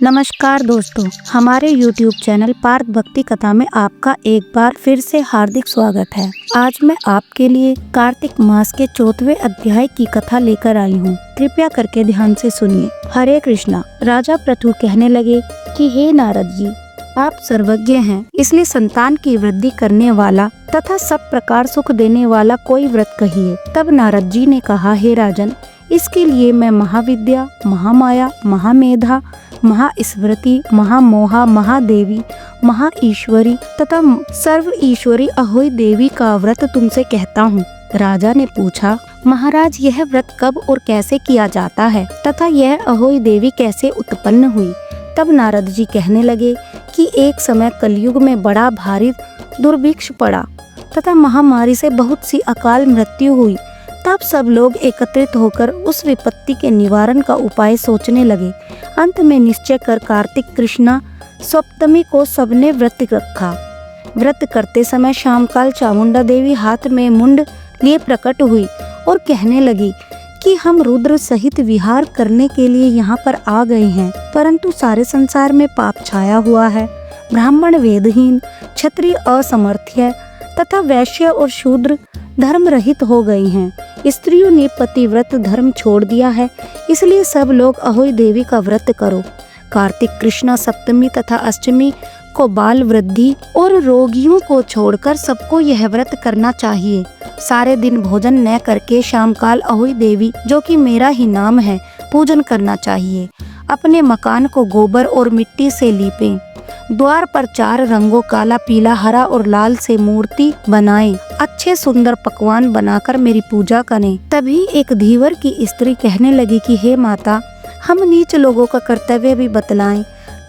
नमस्कार दोस्तों, हमारे YouTube चैनल पार्थ भक्ति कथा में आपका एक बार फिर से हार्दिक स्वागत है। आज मैं आपके लिए कार्तिक मास के 4वें अध्याय की कथा लेकर आई हूँ। कृपया करके ध्यान से सुनिए। हरे कृष्णा। राजा पृथु कहने लगे कि हे नारद जी, आप सर्वज्ञ हैं, इसलिए संतान की वृद्धि करने वाला तथा सब प्रकार सुख देने वाला कोई व्रत कहिए। तब नारद जी ने कहा, हे राजन, इसके लिए मैं महाविद्या, महामाया, महामेधा, महास्मृति, महामोहा, महादेवी, महाईश्वरी तथा सर्व ईश्वरी अहोई देवी का व्रत तुमसे कहता हूँ। राजा ने पूछा, महाराज, यह व्रत कब और कैसे किया जाता है तथा यह अहोई देवी कैसे उत्पन्न हुई? तब नारद जी कहने लगे कि एक समय कलयुग में बड़ा भारी दुर्भिक्ष पड़ा तथा महामारी से बहुत सी अकाल मृत्यु हुई। तब सब लोग एकत्रित होकर उस विपत्ति के निवारण का उपाय सोचने लगे। अंत में निश्चय कर कार्तिक कृष्णा सप्तमी को सबने व्रत रखा। व्रत करते समय शाम काल चामुंडा देवी हाथ में मुंड लिए प्रकट हुई और कहने लगी कि हम रुद्र सहित विहार करने के लिए यहाँ पर आ गए हैं, परंतु सारे संसार में पाप छाया हुआ है। ब्राह्मण वेदहीन, क्षत्रिय असमर्थ्य तथा वैश्य और शूद्र धर्म रहित हो गई हैं। स्त्रियों ने पतिव्रत धर्म छोड़ दिया है, इसलिए सब लोग अहोई देवी का व्रत करो। कार्तिक कृष्णा सप्तमी तथा अष्टमी को बाल वृद्धि और रोगियों को छोड़कर सबको यह व्रत करना चाहिए। सारे दिन भोजन न करके शाम काल अहोई देवी, जो कि मेरा ही नाम है, पूजन करना चाहिए। अपने मकान को गोबर और मिट्टी से लीपें। द्वार पर 4 रंगों काला, पीला, हरा और लाल से मूर्ति बनाएं। अच्छे सुंदर पकवान बनाकर मेरी पूजा करें। तभी एक धीवर की स्त्री कहने लगी कि हे माता, हम नीच लोगों का कर्तव्य भी बतलाएं।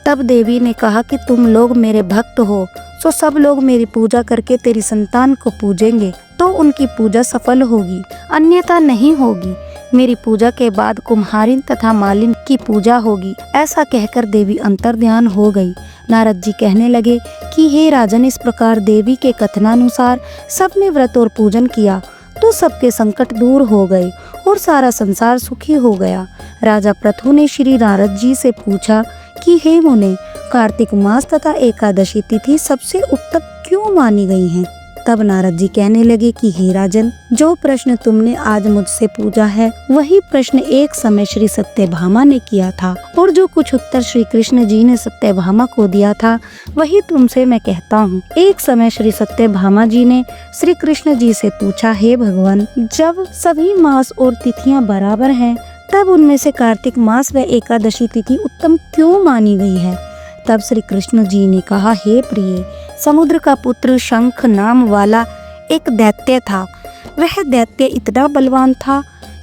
तब देवी ने कहा कि तुम लोग मेरे भक्त हो, तो सब लोग मेरी पूजा करके तेरी संतान को पूजेंगे तो उनकी पूजा सफल होगी, अन्यथा नहीं होगी। मेरी पूजा के बाद कुम्हारिन तथा मालिन की पूजा होगी। ऐसा कहकर देवी अंतर्ध्यान हो गई। नारद जी कहने लगे कि हे राजन, इस प्रकार देवी के कथनानुसार सबने व्रत और पूजन किया तो सबके संकट दूर हो गए और सारा संसार सुखी हो गया। राजा पृथु ने श्री नारद जी से पूछा कि हे मुने, कार्तिक मास तथा एकादशी तिथि सबसे उत्तम क्यों मानी गई हैं? तब नारद जी कहने लगे कि हे राजन, जो प्रश्न तुमने आज मुझसे पूछा है वही प्रश्न एक समय श्री सत्यभामा ने किया था, और जो कुछ उत्तर श्री कृष्ण जी ने सत्यभामा को दिया था वही तुमसे मैं कहता हूँ। एक समय श्री सत्यभामा जी ने श्री कृष्ण जी से पूछा, हे भगवान, जब सभी मास और तिथियां बराबर हैं, तब उनमें से कार्तिक मास व एकादशी तिथि उत्तम क्यों मानी गई है? तब श्री कृष्ण जी ने कहा, हे प्रिय, समुद्र का पुत्र शंख नाम वाला एक दैत्य था। वह दैत्य इतना बलवान था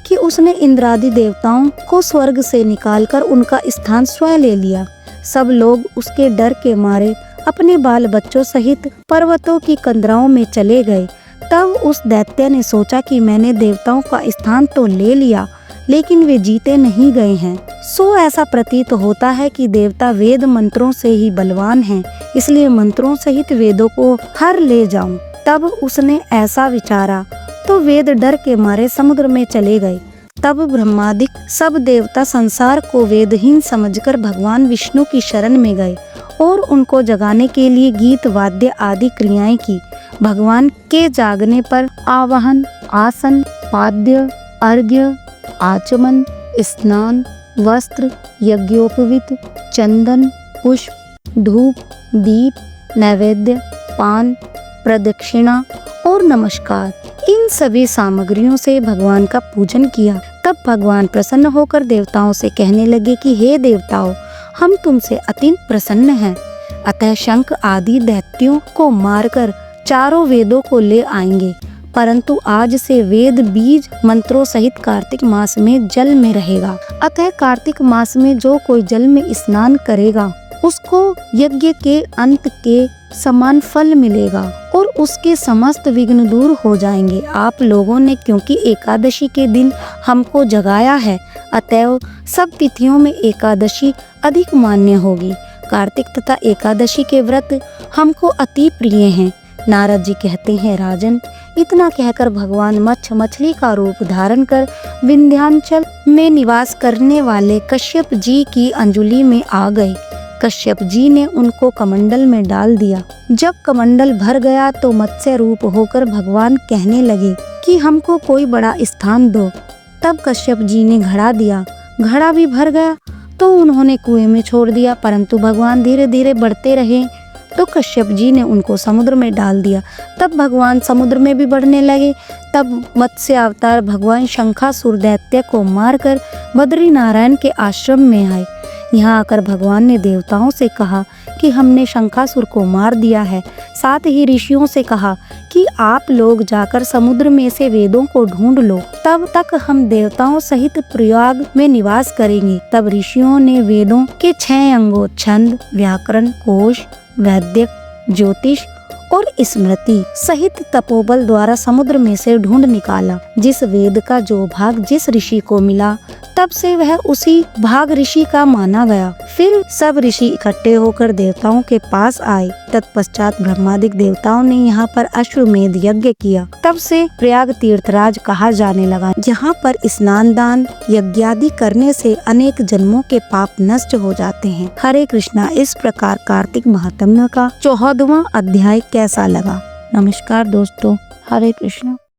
कि उसने इंद्रादि देवताओं को स्वर्ग से निकालकर उनका स्थान स्वयं ले लिया। सब लोग उसके डर के मारे अपने बाल बच्चों सहित पर्वतों की कंदराओं में चले गए। तब उस दैत्य ने सोचा कि मैंने देवताओं का स्थान तो ले लिया, लेकिन वे जीते नहीं गए हैं। सो ऐसा प्रतीत होता है कि देवता वेद मंत्रों से ही बलवान हैं, इसलिए मंत्रों सहित वेदों को हर ले जाऊं। तब उसने ऐसा विचारा तो वेद डर के मारे समुद्र में चले गए। तब ब्रह्मादिक सब देवता संसार को वेदहीन समझकर भगवान विष्णु की शरण में गए और उनको जगाने के लिए गीत, वाद्य आदि क्रियाएं की। भगवान के जागने पर आवाहन, आसन, पाद्य, अर्घ्य, आचमन, स्नान, वस्त्र, यज्ञोपवीत, चंदन, पुष्प, धूप, दीप, नैवेद्य, पान, प्रदक्षिणा और नमस्कार, इन सभी सामग्रियों से भगवान का पूजन किया। तब भगवान प्रसन्न होकर देवताओं से कहने लगे कि हे देवताओं, हम तुमसे अत्यंत प्रसन्न हैं, अतः शंख आदि दैत्यों को मारकर चारों वेदों को ले आएंगे। परंतु आज से वेद बीज मंत्रों सहित कार्तिक मास में जल में रहेगा। अतः कार्तिक मास में जो कोई जल में स्नान करेगा उसको यज्ञ के अंत के समान फल मिलेगा और उसके समस्त विघ्न दूर हो जाएंगे। आप लोगों ने क्योंकि एकादशी के दिन हमको जगाया है, अतएव सब तिथियों में एकादशी अधिक मान्य होगी। कार्तिक तथा एकादशी के व्रत हमको अति प्रिय हैं। नारद जी कहते हैं, राजन, इतना कहकर भगवान मछली का रूप धारण कर विंध्याचल में निवास करने वाले कश्यप जी की अंजलि में आ गए। कश्यप जी ने उनको कमंडल में डाल दिया। जब कमंडल भर गया तो मत्स्य रूप होकर भगवान कहने लगे कि हमको कोई बड़ा स्थान दो। तब कश्यप जी ने घड़ा दिया, घड़ा भी भर गया तो उन्होंने कुएं में छोड़ दिया, परंतु भगवान धीरे धीरे बढ़ते रहे तो कश्यप जी ने उनको समुद्र में डाल दिया। तब भगवान समुद्र में भी बढ़ने लगे। तब मत्स्य अवतार भगवान शंखासुर दैत्य को मारकर बद्री नारायण के आश्रम में आए। यहाँ आकर भगवान ने देवताओं से कहा कि हमने शंखासुर को मार दिया है। साथ ही ऋषियों से कहा कि आप लोग जाकर समुद्र में से वेदों को ढूंढ लो, तब तक हम देवताओं सहित प्रयाग में निवास करेंगे। तब ऋषियों ने वेदों के 6 अंगों छंद, व्याकरण, कोश, वैदिक, ज्योतिष और स्मृति सहित तपोबल द्वारा समुद्र में से ढूंढ निकाला। जिस वेद का जो भाग जिस ऋषि को मिला तब से वह उसी भाग ऋषि का माना गया। फिर सब ऋषि इकट्ठे होकर देवताओं के पास आए। तत्पश्चात ब्रह्मादिक देवताओं ने यहाँ पर अश्वमेध यज्ञ किया। तब से प्रयाग तीर्थराज कहा जाने लगा, जहाँ पर स्नान दान यज्ञादि करने से अनेक जन्मों के पाप नष्ट हो जाते हैं। हरे कृष्णा। इस प्रकार कार्तिक महात्म्य का 14वां अध्याय कैसा लगा? नमस्कार दोस्तों, हरे कृष्णा।